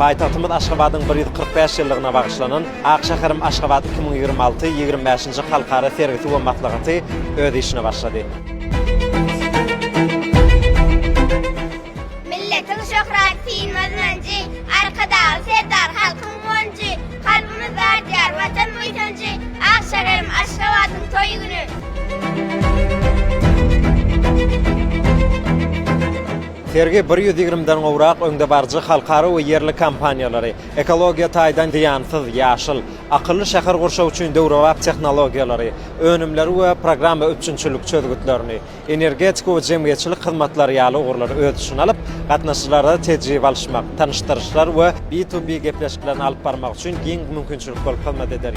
Paytahtymyz Aşgabatyň 145 ýyllygyna bagyşlanan Akşaharym Aşgabat 2026-25-nji halkara sergisi we matlaгаty öz işine başlady. Milletin şöhreti mazmuncu, arkada serdar halkın moncu, kalbimizde diyar vatan muytuncu, Akşaharym Aşgabatyň toýy güni. Sergi 120-den gowrak öňde barjy halkara we yerli kampaniýalary, ekologiýa taýdan diýansyz ýaşyl, akylly şäher gurşaw üçin döwrewap tehnologiýalary, önümleri we programma üçinçilik çözgütlerini, energetik we jemgyýetçilik hyzmatlary ýaly ugurlary öz işine alyp, gatnaşyklara tejribe alşmak, tanıştyrışlar we B2B gepleşiklerini alyp barmak üçin giň mümkinçilik bolup hyzmat eder.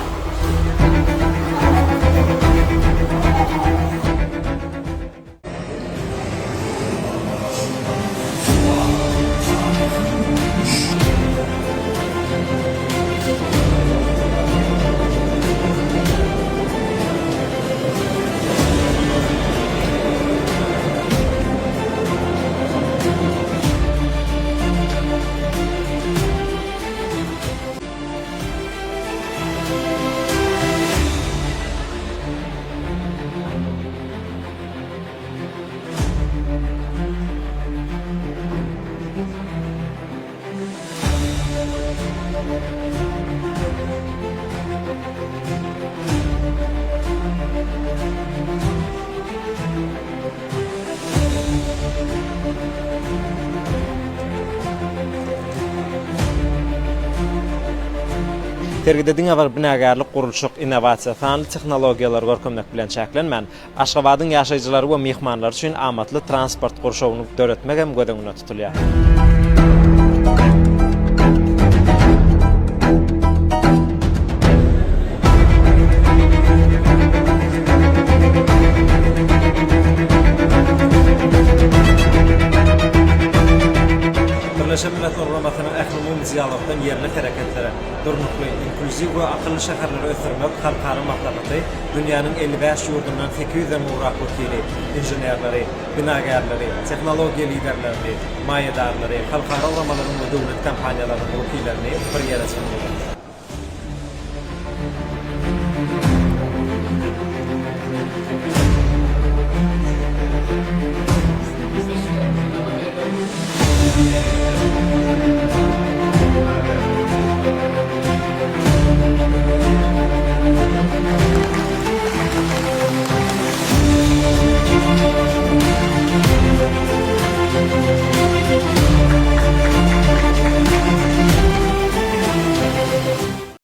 Sergide diňe binagarlyk, gurulşyk, innovasiýa, fanly tehnologiýalar görkemlik bilen çäklenmän, Aşgabatyň ýaşaýjylary we mehmanlary üçin amatly transport gurşawyny döretmek hem gödeňine tutulýar. Birleşen Milletler Uramatynyň ähli dialogdan yerli hereketlere, durnukly, inkluziw we akylly şäherleri ösürmek halkara matlagaty, dünýäniň 55 ýurdundan 800-den urak wekili, inženerleri, binagarlary, tehnologiýa liderleri, maýadarlary, halkara uramalaryň we döwlet kampaniýalarynyň wekillerini bir ýere çekdiler. Yeah.